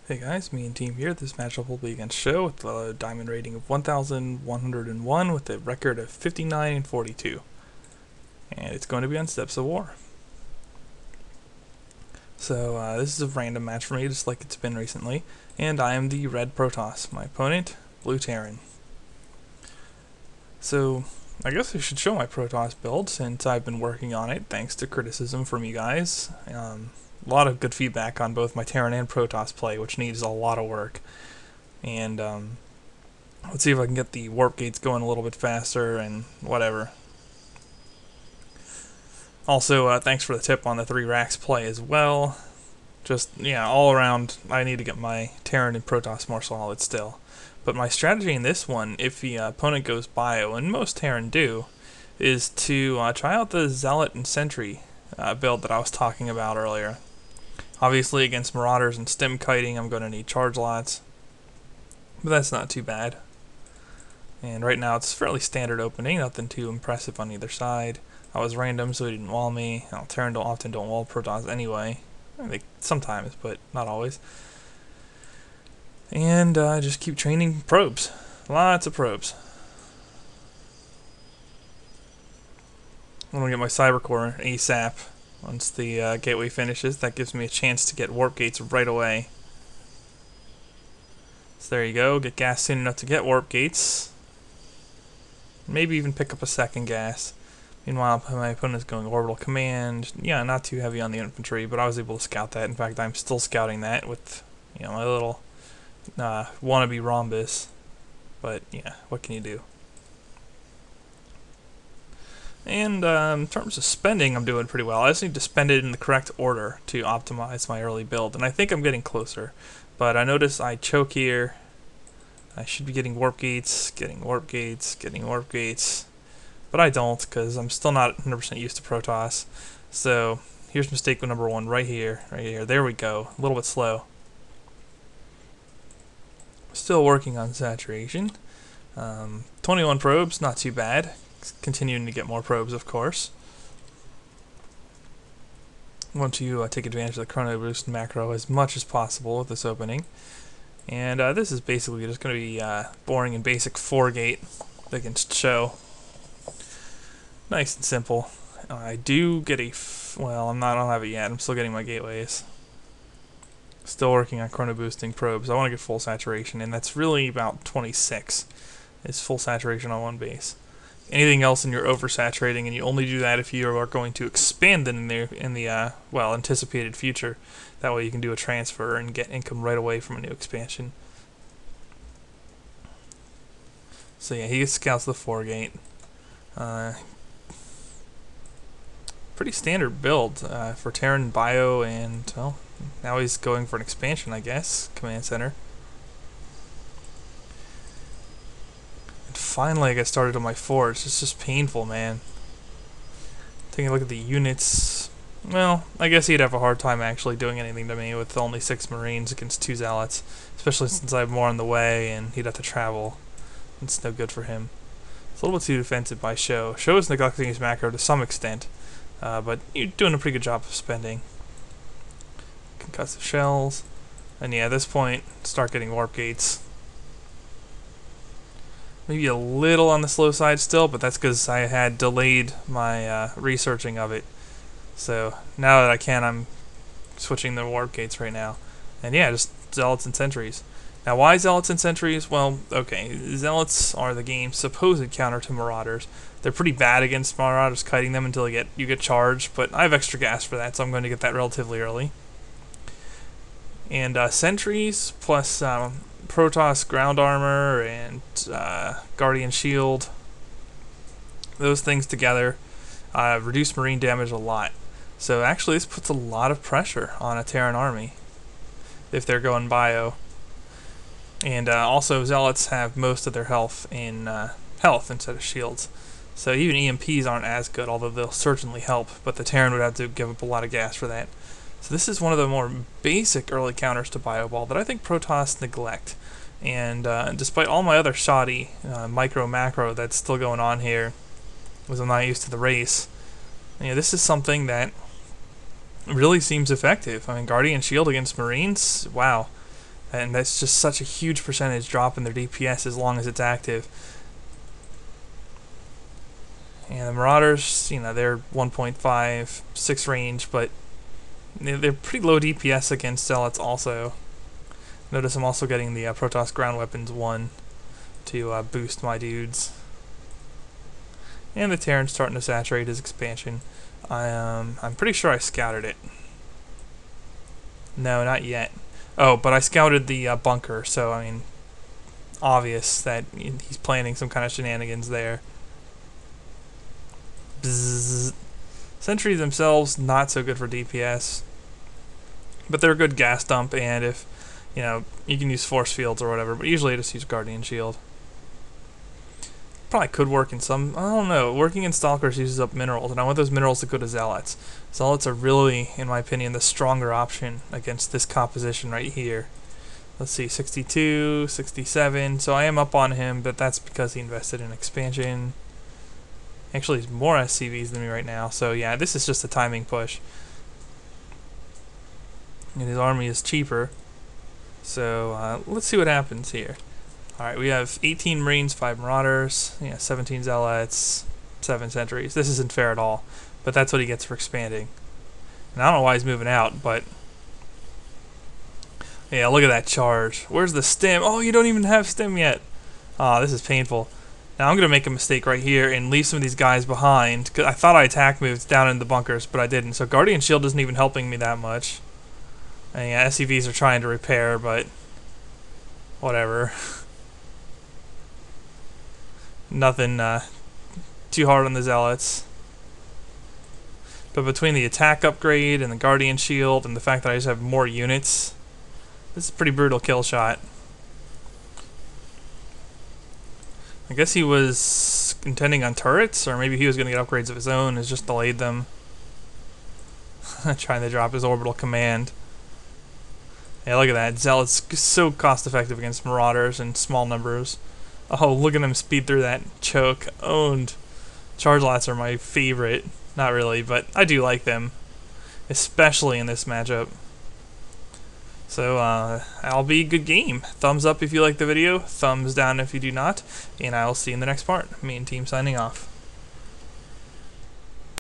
Hey guys, me and team here. This matchup will be against Show with a diamond rating of 1,101 with a record of 59 and 42. And it's going to be on Steps of War. So this is a random match for me, just like it's been recently. And I am the red Protoss. My opponent, blue Terran. So I guess I should show my Protoss build since I've been working on it thanks to criticism from you guys. A lot of good feedback on both my Terran and Protoss play, which needs a lot of work. And let's see if I can get the warp gates going a little bit faster and whatever. Also, thanks for the tip on the 3 racks play as well. Just, yeah, all around, I need to get my Terran and Protoss more solid still. But my strategy in this one, if the opponent goes bio, and most Terran do, is to try out the Zealot and Sentry build that I was talking about earlier. Obviously, against Marauders and Stim Kiting, I'm going to need charge lots. But that's not too bad. And right now, it's fairly standard opening, nothing too impressive on either side. I was random, so he didn't wall me. Terran often don't wall Protoss anyway. Sometimes, but not always. And just keep training probes. Lots of probes. I'm going to get my Cyber Core ASAP. Once the gateway finishes, that gives me a chance to get warp gates right away. So there you go, get gas soon enough to get warp gates. Maybe even pick up a second gas. Meanwhile, my opponent's going orbital command. Yeah, not too heavy on the infantry, but I was able to scout that. In fact, I'm still scouting that with, my little wannabe rhombus. But yeah, what can you do? And in terms of spending, I'm doing pretty well. I just need to spend it in the correct order to optimize my early build, and I think I'm getting closer. But I notice I choke here. I should be getting warp gates, getting warp gates, getting warp gates. But I don't, because I'm still not 100% used to Protoss. So here's mistake number 1 right here, right here. There we go. A little bit slow. Still working on saturation. 21 probes, not too bad. Continuing to get more probes, of course. I want to take advantage of the chrono boost macro as much as possible with this opening. And this is basically just going to be boring and basic 4-gate against Show. Nice and simple. I do get a... well, I don't have it yet. I'm still getting my gateways. Still working on chrono boosting probes. I want to get full saturation, and that's really about 26 is full saturation on one base. Anything else, and you're oversaturating, and you only do that if you are going to expand in the anticipated future. That way you can do a transfer and get income right away from a new expansion. So yeah, he scouts the 4-gate. Pretty standard build for Terran Bio, and well, now he's going for an expansion, I guess. Command center. Finally I get started on my forts. It's just painful, man. Taking a look at the units. Well, I guess he'd have a hard time actually doing anything to me with only 6 Marines against 2 Zealots. Especially since I have more on the way and he'd have to travel. It's no good for him. It's a little bit too defensive by Show. Show is neglecting his macro to some extent. But you're doing a pretty good job of spending. Concussive shells. And yeah, at this point, start getting warp gates. Maybe a little on the slow side still, but that's because I had delayed my researching of it. So now that I can, I'm switching the warp gates right now. And yeah, just Zealots and Sentries. Now why Zealots and Sentries? Well, okay, Zealots are the game's supposed counter to Marauders. They're pretty bad against Marauders, kiting them until you get charged, but I have extra gas for that, so I'm going to get that relatively early. And Sentries plus Protoss ground armor and Guardian shield, those things together reduce marine damage a lot. So actually this puts a lot of pressure on a Terran army if they're going bio. And also Zealots have most of their health in health instead of shields. So even EMPs aren't as good, although they'll certainly help, but the Terran would have to give up a lot of gas for that. So this is one of the more basic early counters to Bioball that I think Protoss neglect. And despite all my other shoddy micro-macro that's still going on here, because I'm not used to the race, this is something that really seems effective. I mean, Guardian Shield against Marines, wow. and that's just such a huge percentage drop in their DPS as long as it's active. And the Marauders, you know, they're 1.5, 6 range, but they're pretty low DPS against Zealots also. Notice I'm also getting the Protoss Ground Weapons 1 to boost my dudes. And the Terran's starting to saturate his expansion. I'm pretty sure I scouted it. No, not yet. Oh, but I scouted the bunker, so I mean, obvious that he's planning some kind of shenanigans there. Bzzz. Sentries themselves, not so good for DPS, but they're a good gas dump, and if, you know, you can use force fields or whatever, but usually I just use Guardian Shield. Probably could work in some, I don't know, working in Stalkers uses up minerals, and I want those minerals to go to Zealots. Zealots are really, in my opinion, the stronger option against this composition right here. Let's see, 62, 67, so I am up on him, but that's because he invested in expansion. Actually, he's more SCVs than me right now, so yeah, this is just a timing push. And his army is cheaper, so let's see what happens here. Alright, we have 18 Marines, 5 Marauders, 17 Zealots, 7 Sentries. This isn't fair at all, but that's what he gets for expanding. And I don't know why he's moving out, but yeah, look at that charge. Where's the stem? Oh, you don't even have stem yet. Ah, this is painful. Now I'm going to make a mistake right here and leave some of these guys behind, because I thought I attack moved down in the bunkers, but I didn't. So Guardian Shield isn't even helping me that much. And yeah, SCVs are trying to repair, but whatever. Nothing too hard on the Zealots. But between the attack upgrade and the Guardian Shield and the fact that I just have more units, this is a pretty brutal kill shot. I guess he was intending on turrets, or maybe he was going to get upgrades of his own and has just delayed them. Trying to drop his orbital command. Yeah, look at that. Zealot's so cost effective against Marauders in small numbers. Oh, look at him speed through that choke. Owned. Charge lots are my favorite. Not really, but I do like them. Especially in this matchup. So, that'll be a good game. Thumbs up if you like the video, thumbs down if you do not, and I will see you in the next part. Me and team signing off.